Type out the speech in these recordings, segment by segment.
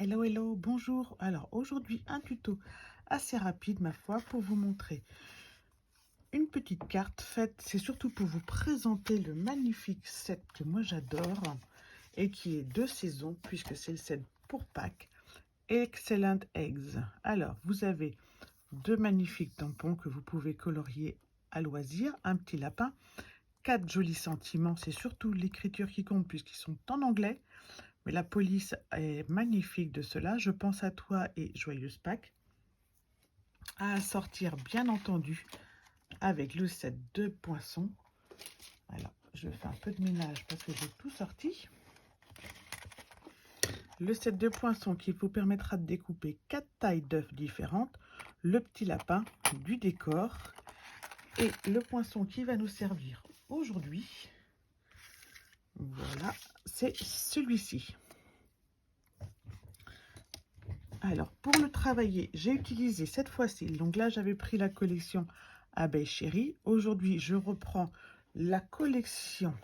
Hello, hello, bonjour. Alors aujourd'hui, un tuto assez rapide, ma foi, pour vous montrer une petite carte faite. C'est surtout pour vous présenter le magnifique set que moi j'adore et qui est de saison puisque c'est le set pour Pâques. Excellent Eggs. Alors, vous avez deux magnifiques tampons que vous pouvez colorier à loisir, un petit lapin, quatre jolis sentiments. C'est surtout l'écriture qui compte puisqu'ils sont en anglais. Mais la police est magnifique de cela. Je pense à toi et joyeuse Pâques. À sortir, bien entendu, avec le set de poissons. Alors, je fais un peu de ménage parce que j'ai tout sorti. Le set de poissons qui vous permettra de découper 4 tailles d'œufs différentes. Le petit lapin, du décor. Et le poisson qui va nous servir aujourd'hui, voilà, c'est celui-ci. Alors, pour le travailler, j'ai utilisé cette fois-ci, donc là, j'avais pris la collection Abeille Chérie. Aujourd'hui, je reprends la collection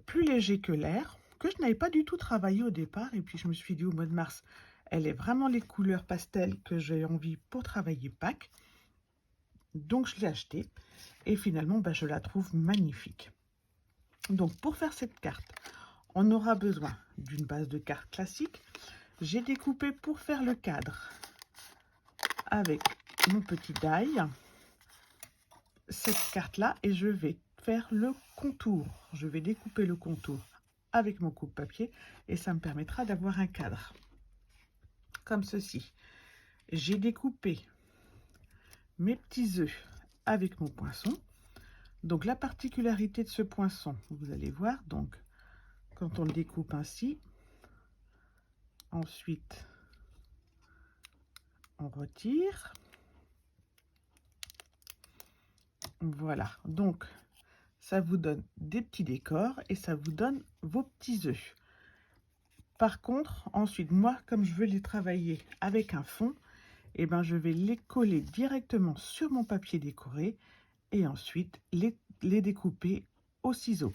Plus léger que l'air, que je n'avais pas du tout travaillé au départ. Et puis, je me suis dit, au mois de mars, elle est vraiment les couleurs pastel que j'ai envie pour travailler Pâques. Donc, je l'ai achetée. Et finalement, je la trouve magnifique. Donc, pour faire cette carte, on aura besoin d'une base de carte classique. J'ai découpé pour faire le cadre avec mon petit die cette carte là et je vais faire le contour. Je vais découper le contour avec mon coupe-papier et ça me permettra d'avoir un cadre comme ceci. J'ai découpé mes petits œufs avec mon poinçon. Donc la particularité de ce poinçon, vous allez voir, donc quand on le découpe ainsi, ensuite on retire. Voilà, donc ça vous donne des petits décors et ça vous donne vos petits œufs. Par contre, ensuite, moi, comme je veux les travailler avec un fond, eh ben, je vais les coller directement sur mon papier décoré et ensuite les découper au ciseau.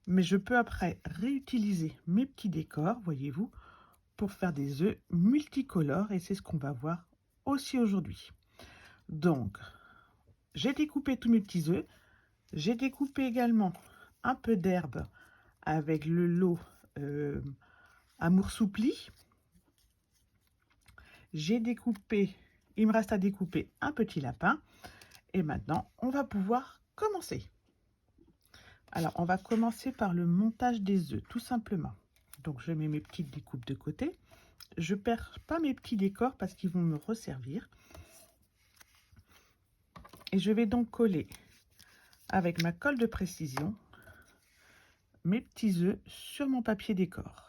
Mais je peux après réutiliser mes petits décors, voyez-vous, pour faire des œufs multicolores et c'est ce qu'on va voir aussi aujourd'hui. Donc, j'ai découpé tous mes petits œufs. J'ai découpé également un peu d'herbe avec le lot Amour Soupli. J'ai découpé, il me reste à découper un petit lapin. Et maintenant, on va pouvoir commencer. Alors, on va commencer par le montage des œufs, tout simplement. Donc, je mets mes petites découpes de côté. Je ne perds pas mes petits décors parce qu'ils vont me resservir. Et je vais donc coller avec ma colle de précision mes petits œufs sur mon papier décor.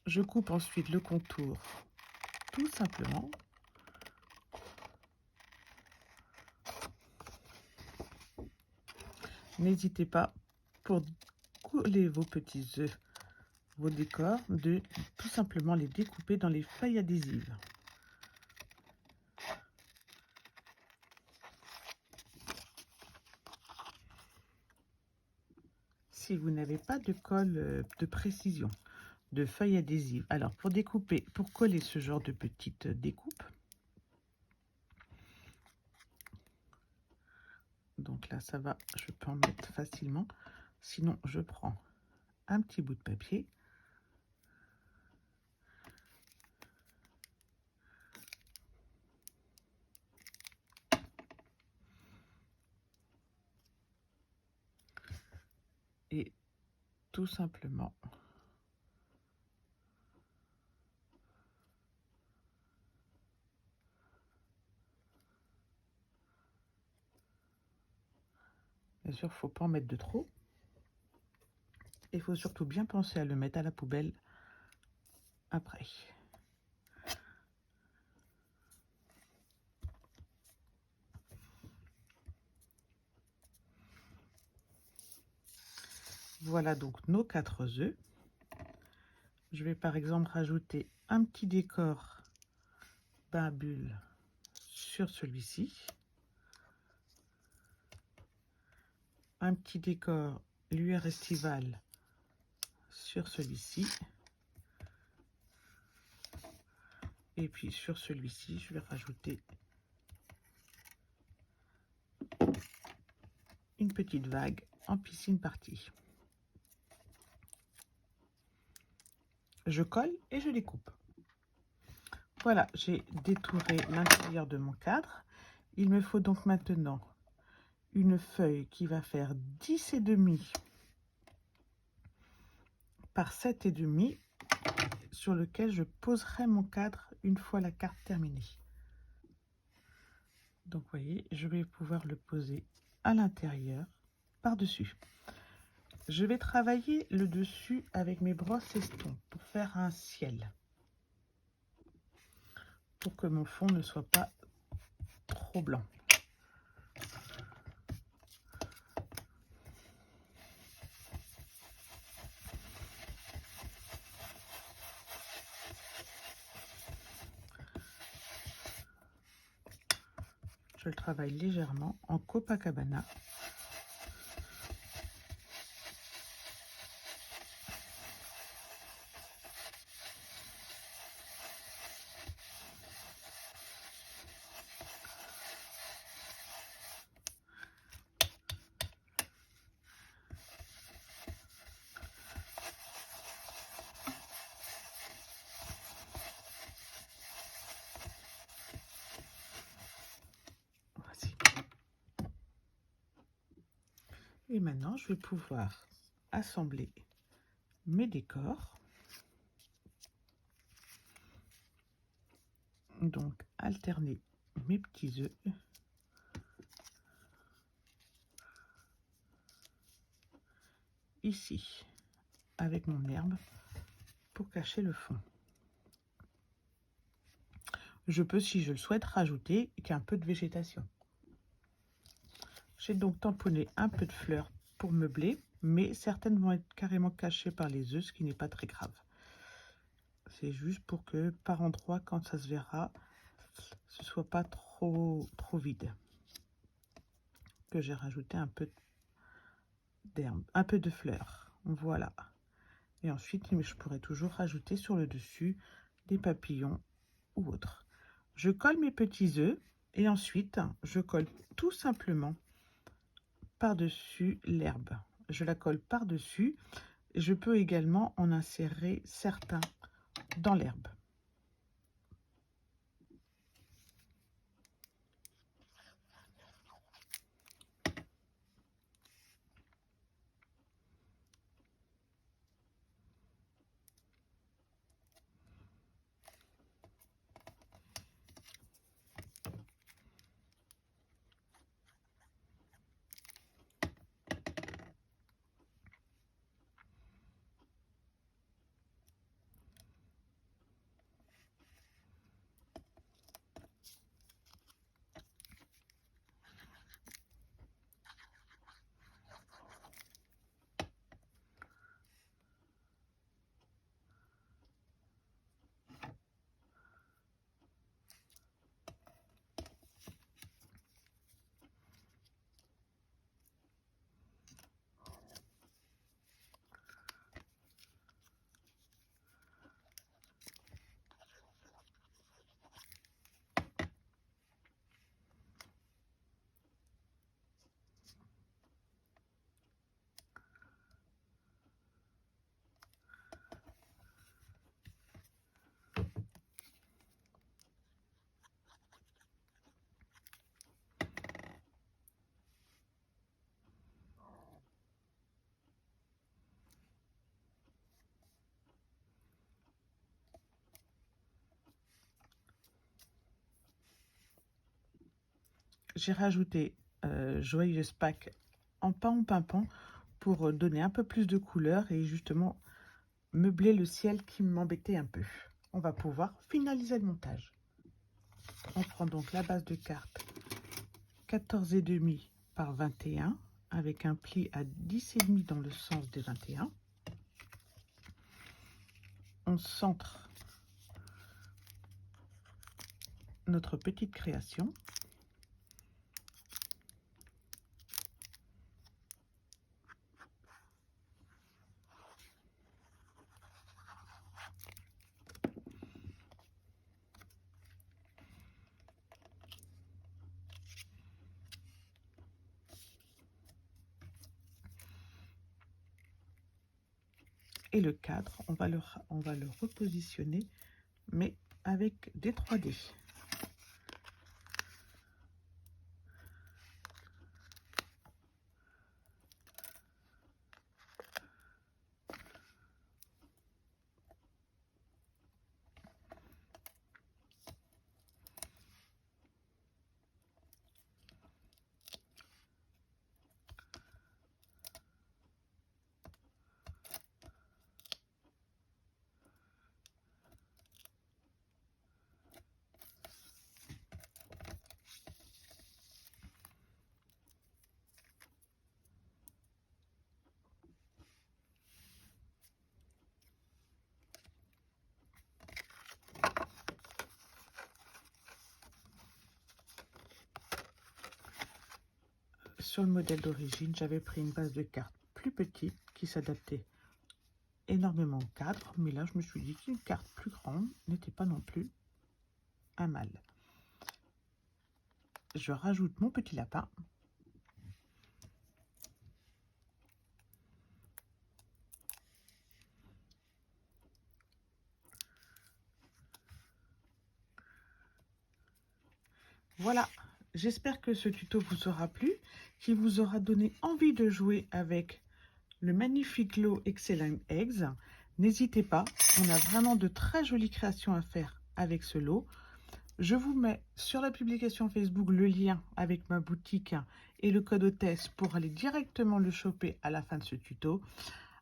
Je coupe ensuite le contour tout simplement. N'hésitez pas pour coller vos petits œufs, vos décors, de tout simplement les découper dans les feuilles adhésives. Si vous n'avez pas de colle de précision, de feuilles adhésives, alors pour découper, pour coller ce genre de petites découpes, donc là ça va, je peux en mettre facilement, sinon je prends un petit bout de papier, et tout simplement bien sûr, il ne faut pas en mettre de trop. Il faut surtout bien penser à le mettre à la poubelle après. Voilà donc nos 4 œufs. Je vais par exemple rajouter un petit décor bain à bulles sur celui-ci. Un petit décor lueur estivale sur celui-ci. Et puis sur celui-ci, je vais rajouter une petite vague en piscine partie. Je colle et je découpe. Voilà, j'ai détouré l'intérieur de mon cadre. Il me faut donc maintenant une feuille qui va faire 10,5 par 7,5 sur lequel je poserai mon cadre une fois la carte terminée. Donc vous voyez, je vais pouvoir le poser à l'intérieur, par-dessus. Je vais travailler le dessus avec mes brosses Estompe pour faire un ciel. Pour que mon fond ne soit pas trop blanc. Je le travaille légèrement en Copacabana. Voici. Et maintenant, je vais pouvoir assembler mes décors. Donc, alterner mes petits œufs. Ici, avec mon herbe, pour cacher le fond. Je peux, si je le souhaite, rajouter qu'un peu de végétation. J'ai donc tamponné un peu de fleurs pour meubler, mais certaines vont être carrément cachées par les œufs, ce qui n'est pas très grave. C'est juste pour que, par endroit, quand ça se verra, ce soit pas trop vide. Que j'ai rajouté un peu d'herbe, un peu de fleurs. Voilà. Et ensuite, je pourrais toujours rajouter sur le dessus des papillons ou autres. Je colle mes petits œufs et ensuite, je colle tout simplement par-dessus l'herbe. Je la colle par-dessus. Je peux également en insérer certains dans l'herbe. J'ai rajouté Joyeuse Pâques en pimpant pour donner un peu plus de couleur et justement meubler le ciel qui m'embêtait un peu. On va pouvoir finaliser le montage. On prend donc la base de carte 14,5 par 21 avec un pli à 10,5 dans le sens des 21. On centre notre petite création. Et le cadre, on va le repositionner, mais avec des 3D. Sur le modèle d'origine, j'avais pris une base de cartes plus petite qui s'adaptait énormément au cadre, mais là je me suis dit qu'une carte plus grande n'était pas non plus un mal. Je rajoute mon petit lapin. Voilà, j'espère que ce tuto vous aura plu, qu'il vous aura donné envie de jouer avec le magnifique lot Excellent Eggs. N'hésitez pas, on a vraiment de très jolies créations à faire avec ce lot. Je vous mets sur la publication Facebook le lien avec ma boutique et le code hôtesse pour aller directement le choper à la fin de ce tuto.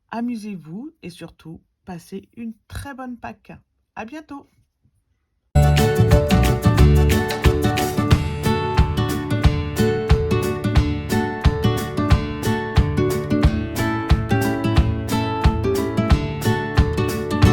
Amusez-vous et surtout, passez une très bonne Pâques. À bientôt!